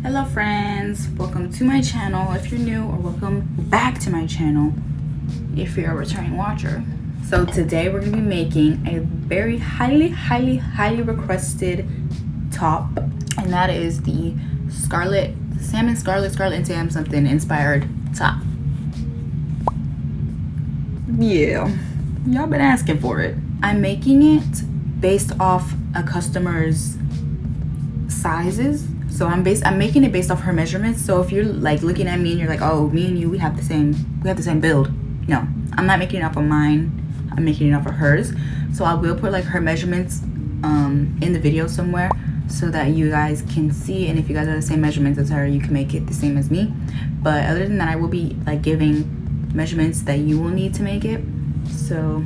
Hello friends, welcome to my channel if you're new, or welcome back to my channel if you're a returning watcher. So today we're going to be making a very highly requested top, and that is the scarlet and Sam something inspired top. Yeah, y'all been asking for it. I'm making it based off a customer's sizes. So I'm making it based off her measurements. So if you're like looking at me and you're like, oh, me and you, we have the same build. No, I'm not making it off of mine. I'm making it off of hers. So I will put like her measurements in the video somewhere so that you guys can see. And if you guys are the same measurements as her, you can make it the same as me. But other than that, I will be like giving measurements that you will need to make it. So,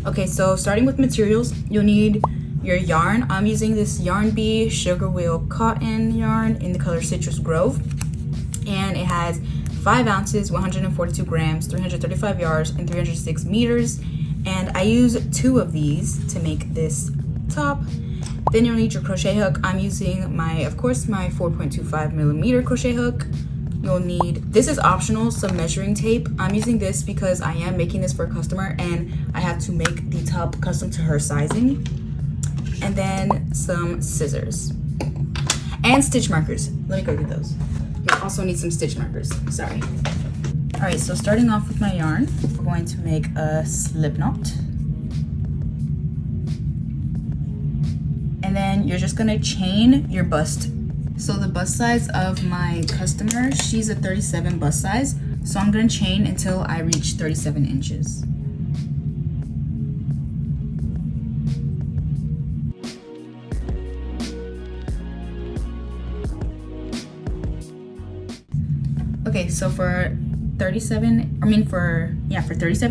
okay, so starting with materials, you'll need your yarn. I'm using this Yarn Bee Sugar Wheel Cotton yarn in the color Citrus Grove, and it has 5 ounces, 142 grams, 335 yards, and 306 meters. And I use 2 of these to make this top. Then you'll need your crochet hook. I'm using my 4.25 millimeter crochet hook. You'll need, this is optional, some measuring tape. I'm using this because I am making this for a customer and I have to make the top custom to her sizing. And then some scissors and stitch markers. Let me go get those. You'll also need some stitch markers, sorry. All right, so starting off with my yarn, we're going to make a slip knot. And then you're just gonna chain your bust. So the bust size of my customer, she's a 37 bust size. So I'm gonna chain until I reach 37 inches. Okay, so for 37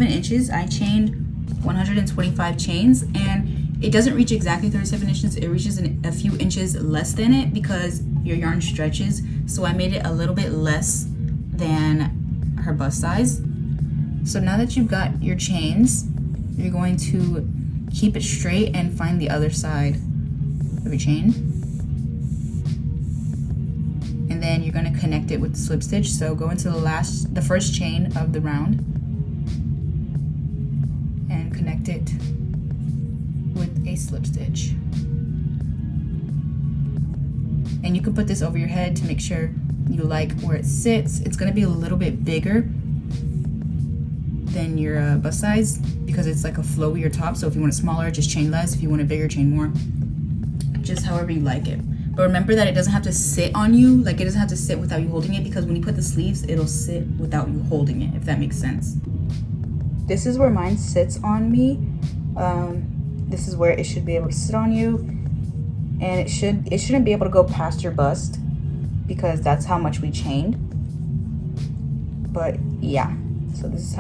inches, I chained 125 chains, and it doesn't reach exactly 37 inches. It reaches a few inches less than it because your yarn stretches. So I made it a little bit less than her bust size. So now that you've got your chains, you're going to keep it straight and find the other side of your chain. And then you're going to connect it with the slip stitch. So go into the first chain of the round and connect it with a slip stitch. And you can put this over your head to make sure you like where it sits. It's going to be a little bit bigger than your bust size because it's like a flowier top. So if you want it smaller, just chain less. If you want it bigger, chain more. Just however you like it. But remember that it doesn't have to sit on you, like it doesn't have to sit without you holding it, because when you put the sleeves, it'll sit without you holding it, if that makes sense. This is where mine sits on me. This is where it should be able to sit on you. And it shouldn't be able to go past your bust because that's how much we chained. But yeah, so this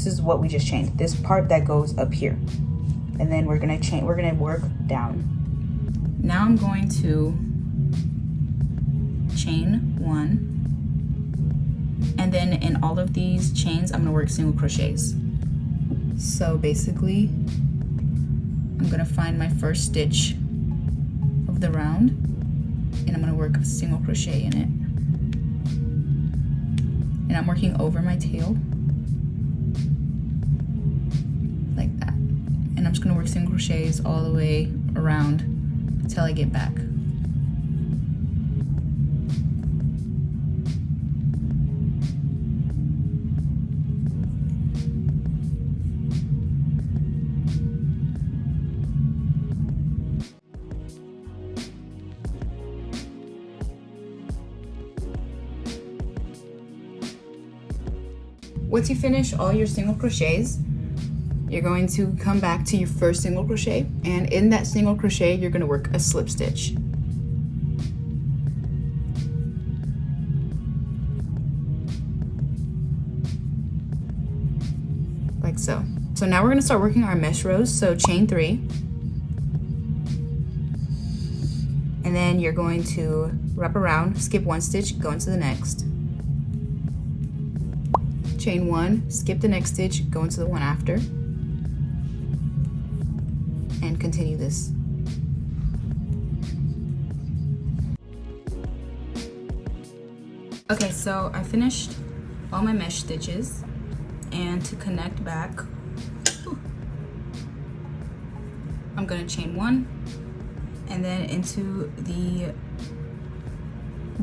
is what we just chained. This part that goes up here. And then we're gonna work down. Now I'm going to chain 1, and then in all of these chains I'm going to work single crochets. So basically I'm going to find my first stitch of the round and I'm going to work a single crochet in it, and I'm working over my tail like that, and I'm just going to work single crochets all the way around until I get back. Once you finish all your single crochets, you're going to come back to your first single crochet, and in that single crochet you're going to work a slip stitch. Like so. So now we're going to start working our mesh rows. So chain 3, and then you're going to wrap around, skip 1 stitch, go into the next. Chain 1, skip the next stitch, go into the one after, and continue this. Okay, so I finished all my mesh stitches, and to connect back, I'm gonna chain 1, and then into the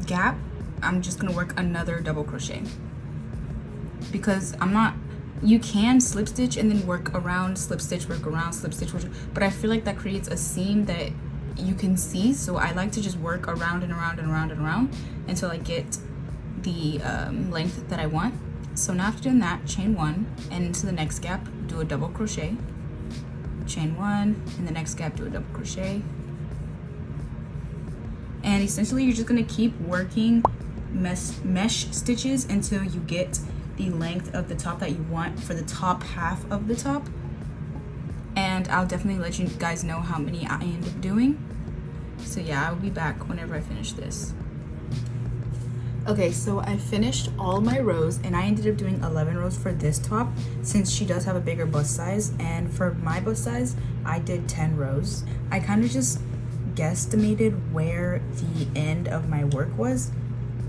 gap, I'm just gonna work another double crochet, because you can slip stitch and then work around, slip stitch, work around, slip stitch, but I feel like that creates a seam that you can see, so I like to just work around and around and around and around until I get the length that I want. So now after doing that, chain 1, and into the next gap, do a double crochet, chain 1, in the next gap, do a double crochet, and essentially you're just gonna keep working mesh stitches until you get the length of the top that you want for the top half of the top. And I'll definitely let you guys know how many I end up doing. So yeah, I'll be back whenever I finish this. Okay, so I finished all my rows, and I ended up doing 11 rows for this top since she does have a bigger bust size, and for my bust size I did 10 rows. I kind of just guesstimated where the end of my work was,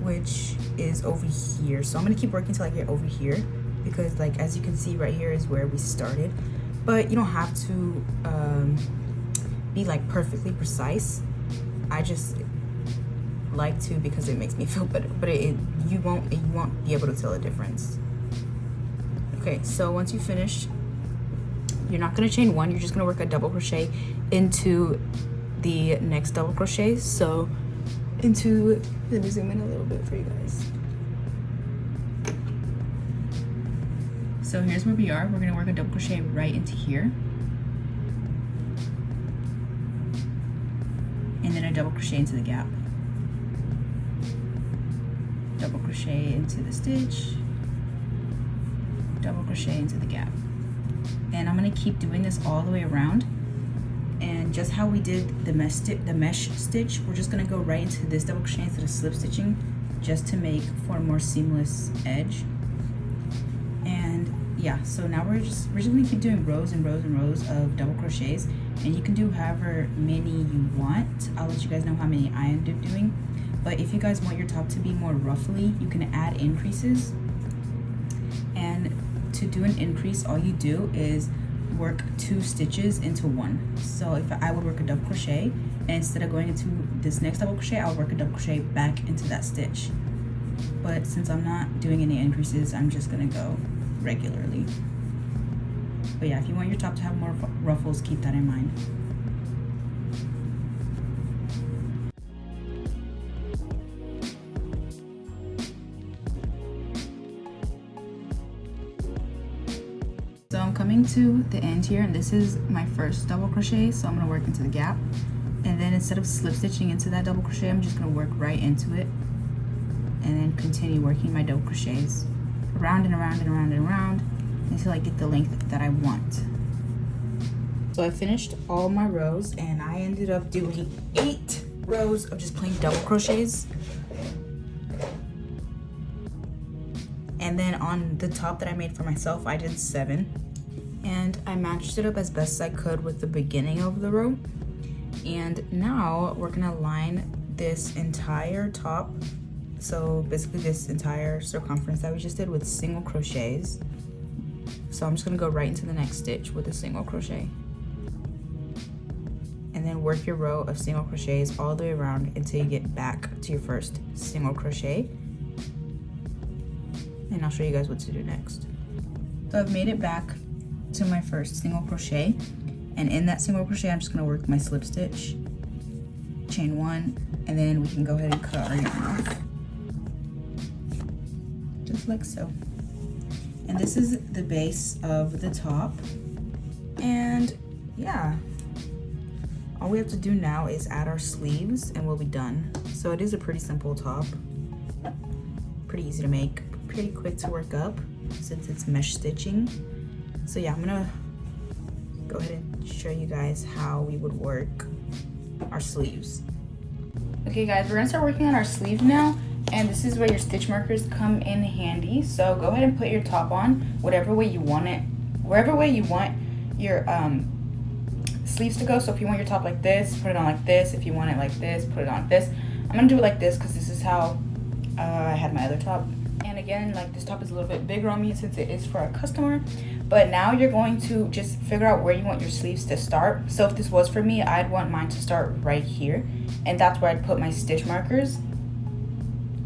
which is over here. So I'm gonna keep working till I get over here, because like as you can see right here is where we started, but you don't have to be like perfectly precise. I just like to because it makes me feel better, but you won't be able to tell a difference. Okay, so once you finish, you're not going to chain 1, you're just going to work a double crochet into the next double crochet. So let me zoom in a little bit for you guys. So here's where we are. We're going to work a double crochet right into here, and then a double crochet into the gap, double crochet into the stitch, double crochet into the gap. And I'm going to keep doing this all the way around. And just how we did the mesh stitch, we're just going to go right into this double crochet instead of slip stitching, just to make for a more seamless edge. And yeah, so now we're just going to keep doing rows and rows and rows of double crochets, and you can do however many you want. I'll let you guys know how many I end up doing. But if you guys want your top to be more ruffly, you can add increases. And to do an increase, all you do is work 2 stitches into 1. So if I would work a double crochet, and instead of going into this next double crochet, I'll work a double crochet back into that stitch. But since I'm not doing any increases, I'm just gonna go regularly. But yeah, if you want your top to have more ruffles, keep that in mind. So I'm coming to the end here, and this is my first double crochet, so I'm going to work into the gap, and then instead of slip stitching into that double crochet, I'm just going to work right into it and then continue working my double crochets around and around and around and around until I get the length that I want. So I finished all my rows, and I ended up doing 8 rows of just plain double crochets. And then on the top that I made for myself, I did 7. And I matched it up as best as I could with the beginning of the row. And now we're gonna line this entire top, so basically this entire circumference that we just did, with single crochets. So I'm just gonna go right into the next stitch with a single crochet. And then work your row of single crochets all the way around until you get back to your first single crochet. And I'll show you guys what to do next. So I've made it back to my first single crochet, and in that single crochet I'm just going to work my slip stitch, chain 1, and then we can go ahead and cut our yarn off just like so. And this is the base of the top, and yeah, all we have to do now is add our sleeves and we'll be done. So it is a pretty simple top, pretty easy to make, pretty quick to work up since it's mesh stitching. So yeah, I'm gonna go ahead and show you guys how we would work our sleeves. Okay guys, we're gonna start working on our sleeve now, and this is where your stitch markers come in handy. So go ahead and put your top on whatever way you want it, wherever way you want your sleeves to go. So if you want your top like this, put it on like this. If you want it like this, put it on like this. I'm gonna do it like this because this is how I had my other top. And again, like this top is a little bit bigger on me since it is for a customer. But now you're going to just figure out where you want your sleeves to start. So if this was for me, I'd want mine to start right here. And that's where I'd put my stitch markers.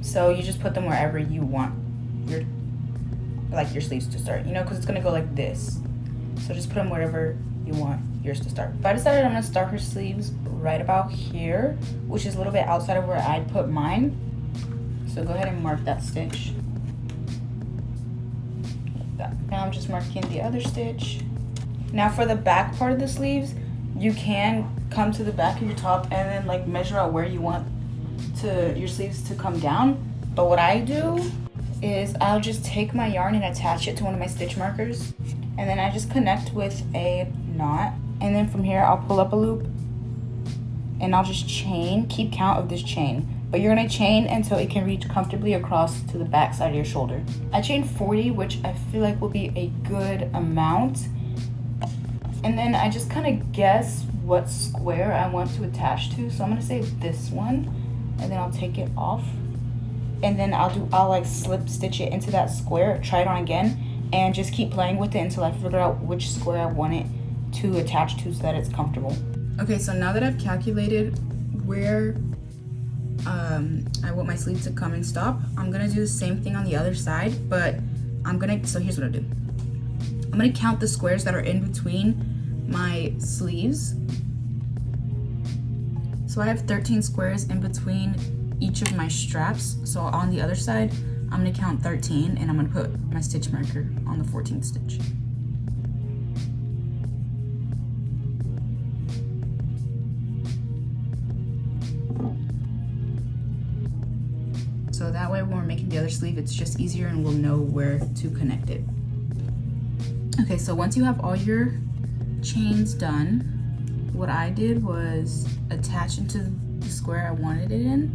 So you just put them wherever you want your sleeves to start, you know, because it's gonna go like this. So just put them wherever you want yours to start. But I decided I'm gonna start her sleeves right about here, which is a little bit outside of where I'd put mine. So go ahead and mark that stitch. Like that. Now I'm just marking the other stitch. Now for the back part of the sleeves, you can come to the back of your top and then like measure out where you want your sleeves to come down. But what I do is I'll just take my yarn and attach it to one of my stitch markers, and then I just connect with a knot, and then from here I'll pull up a loop and I'll just chain, keep count of this chain, but you're gonna chain until it can reach comfortably across to the back side of your shoulder. I chained 40, which I feel like will be a good amount, and then I just kind of guess what square I want to attach to. So I'm gonna say this one, and then I'll take it off, and then I'll like slip stitch it into that square, try it on again, and just keep playing with it until I figure out which square I want it to attach to so that it's comfortable. Okay, so now that I've calculated where I want my sleeve to come and stop, I'm gonna do the same thing on the other side, but so here's what I'll do. I'm gonna count the squares that are in between my sleeves. So I have 13 squares in between each of my straps. So on the other side, I'm gonna count 13 and I'm gonna put my stitch marker on the 14th stitch. So that way when we're making the other sleeve, it's just easier and we'll know where to connect it. Okay, so once you have all your chains done, what I did was attach into the square I wanted it in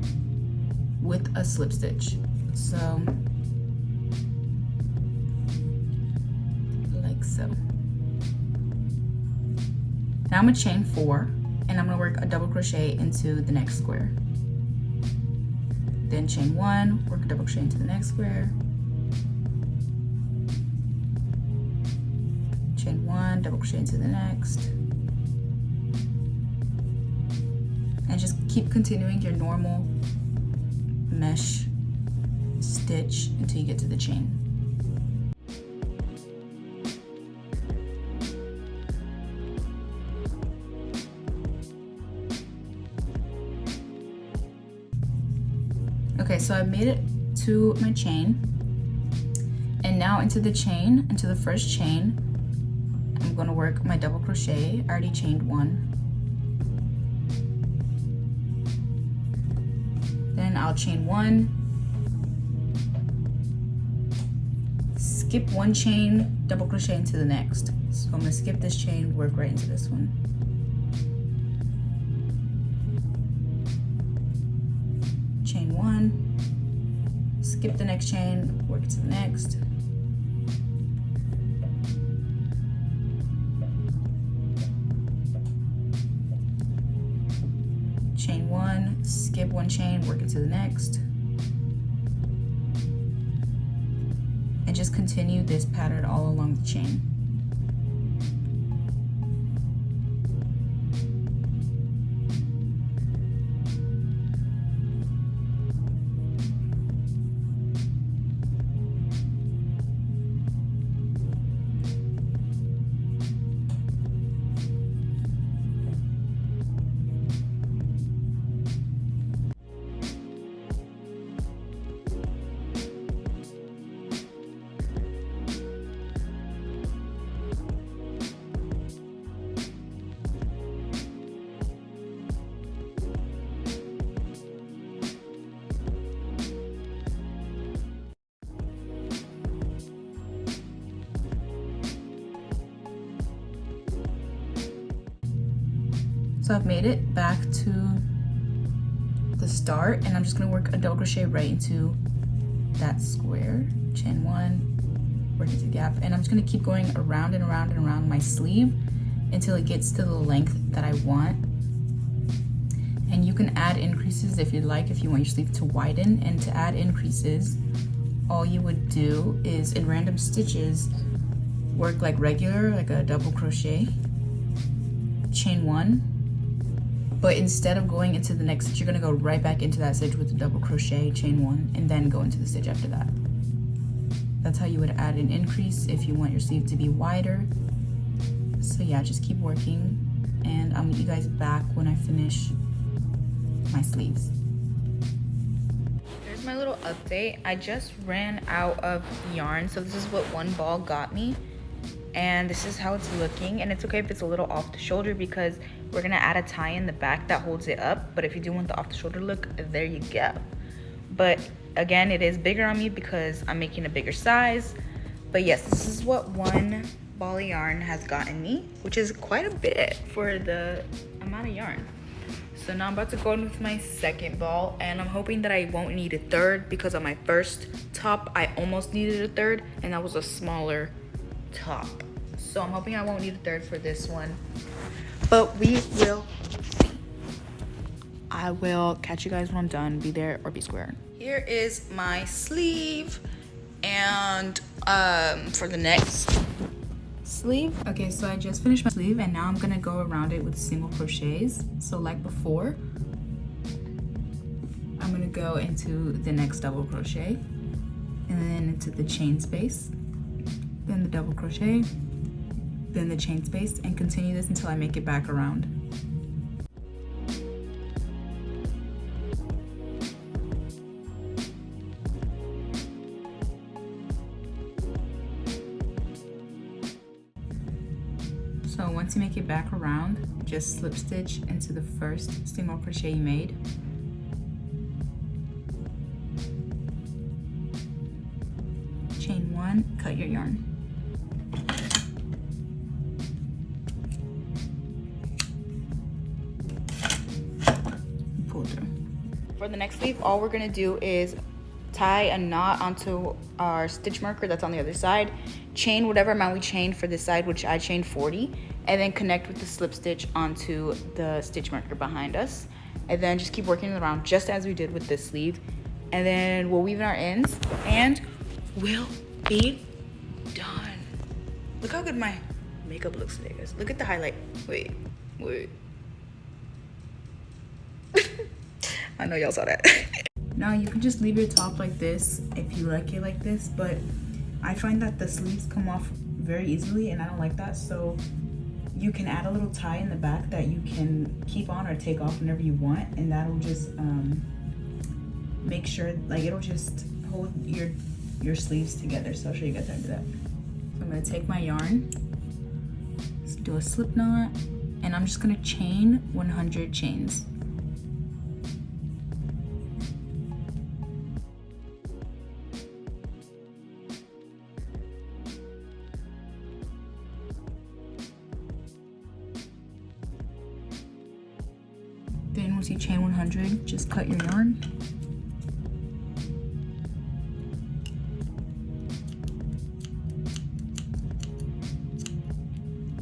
with a slip stitch. So, like so. Now I'm gonna chain 4 and I'm gonna work a double crochet into the next square. Then chain 1, work a double crochet into the next square. Chain 1, double crochet into the next. And just keep continuing your normal mesh stitch until you get to the chain. Okay, so I made it to my chain, and now into the first chain, I'm gonna work my double crochet. I already chained 1. Then I'll chain 1, skip 1 chain, double crochet into the next. So I'm gonna skip this chain, work right into this one. Chain 1, skip the next chain, work into the next. Chain 1, skip 1 chain, work into the next. And just continue this pattern all along the chain. So I've made it back to the start, and I'm just gonna work a double crochet right into that square, chain 1, work into the gap, and I'm just gonna keep going around and around and around my sleeve until it gets to the length that I want. And you can add increases if you'd like, if you want your sleeve to widen. And to add increases, all you would do is in random stitches, work like regular, like a double crochet, chain 1, but instead of going into the next stitch, you're gonna go right back into that stitch with a double crochet, chain 1, and then go into the stitch after that. That's how you would add an increase if you want your sleeve to be wider. So yeah, just keep working, and I'll meet you guys back when I finish my sleeves. Here's my little update. I just ran out of yarn, so this is what one ball got me, and this is how it's looking. And it's okay if it's a little off the shoulder because we're gonna add a tie in the back that holds it up, but if you do want the off the shoulder look, there you go. But again, it is bigger on me because I'm making a bigger size. But yes, this is what one ball of yarn has gotten me, which is quite a bit for the amount of yarn. So now I'm about to go in with my second ball, and I'm hoping that I won't need a third because on my first top I almost needed a third, and that was a smaller top. So I'm hoping I won't need a third for this one, but we will see. I will catch you guys when I'm done. Be there or be square. Here is my sleeve, and for the next sleeve. Okay, so I just finished my sleeve, and now I'm gonna go around it with single crochets. So like before, I'm gonna go into the next double crochet, and then into the chain space, then the double crochet, then the chain space, and continue this until I make it back around. So once you make it back around, just slip stitch into the first single crochet you made. Chain 1, cut your yarn. Pull through. For the next sleeve, all we're gonna do is tie a knot onto our stitch marker that's on the other side, chain whatever amount we chained for this side, which I chained 40, and then connect with the slip stitch onto the stitch marker behind us, and then just keep working it around just as we did with this sleeve, and then we'll weave in our ends and we'll be done. Look how good my makeup looks today, guys. Look at the highlight. Wait. I know y'all saw that. Now you can just leave your top like this if you like it like this, but I find that the sleeves come off very easily and I don't like that, so you can add a little tie in the back that you can keep on or take off whenever you want, and that'll just make sure, like, it'll just hold your sleeves together. So I'll show you guys how to do that. So I'm gonna take my yarn, let's do a slip knot, and I'm just gonna chain 100 chains. Then once you chain 100, just cut your yarn.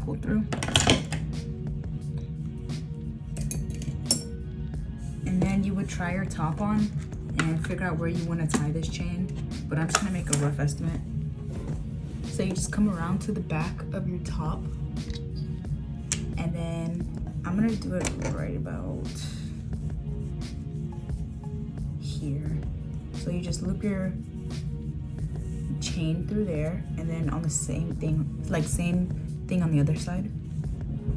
Pull through. And then you would try your top on and figure out where you want to tie this chain, but I'm just gonna make a rough estimate. So you just come around to the back of your top, and then I'm gonna do it right about here. So you just loop your chain through there, and then on the same thing, like same thing on the other side.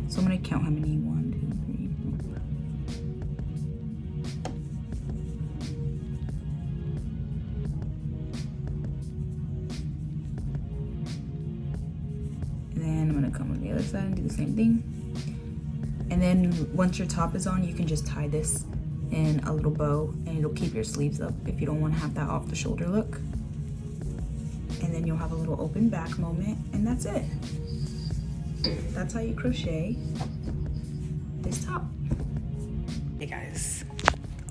So I'm gonna count how many. 1, 2, 3, 4. And then I'm gonna come on the other side and do the same thing. And then once your top is on, you can just tie this in a little bow, and it'll keep your sleeves up if you don't want to have that off the shoulder look. And then you'll have a little open back moment, and that's it. That's how you crochet this top. Hey guys,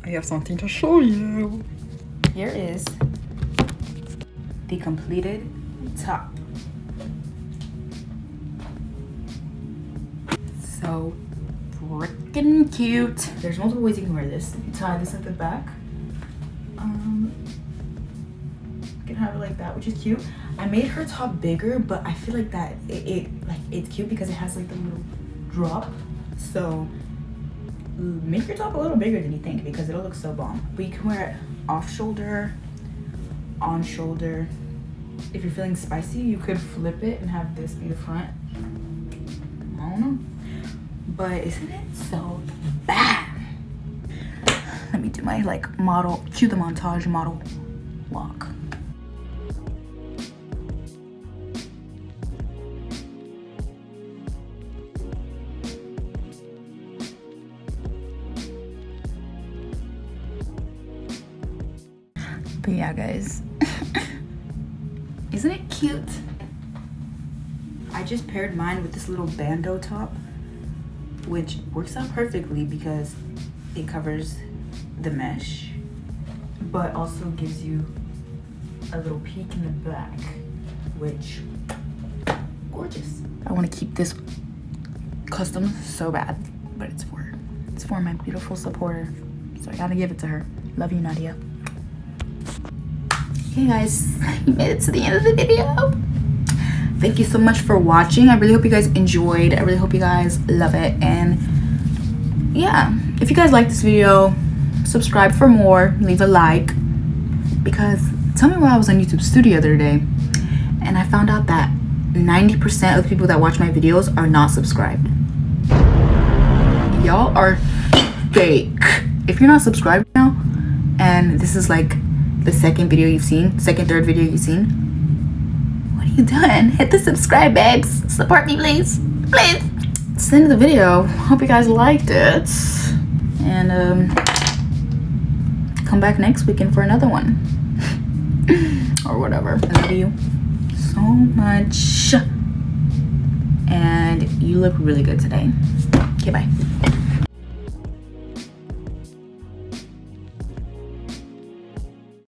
I have something to show you. Here is the completed top. So freaking cute. There's multiple ways you can wear this. You tie this at the back. You can have it like that, which is cute. I made her top bigger, but I feel like that it's cute because it has like the little drop. So make your top a little bigger than you think because it'll look so bomb. But you can wear it off shoulder, on shoulder. If you're feeling spicy, you could flip it and have this be the front. I don't know, but isn't it so bad? Let me do my like model, cue the montage model walk. But yeah, guys, isn't it cute? I just paired mine with this little bandeau top, which works out perfectly because it covers the mesh, but also gives you a little peek in the back, which gorgeous. I want to keep this custom so bad, but it's for my beautiful supporter, so I gotta give it to her. Love you, Nadia. Hey guys, you made it to the end of the video. Thank you so much for watching. I really hope you guys enjoyed. I really hope you guys love it. And yeah, if you guys like this video, subscribe for more, leave a like, because tell me why I was on YouTube Studio the other day and I found out that 90% of the people that watch my videos are not subscribed. Y'all are fake. If you're not subscribed now and this is like the second video you've seen, third video you've seen, what are you doing? Hit the subscribe, babes. Support me, please. Please. It's the end of the video. Hope you guys liked it. And come back next weekend for another one. Or whatever. I love you so much. And you look really good today. Okay, bye.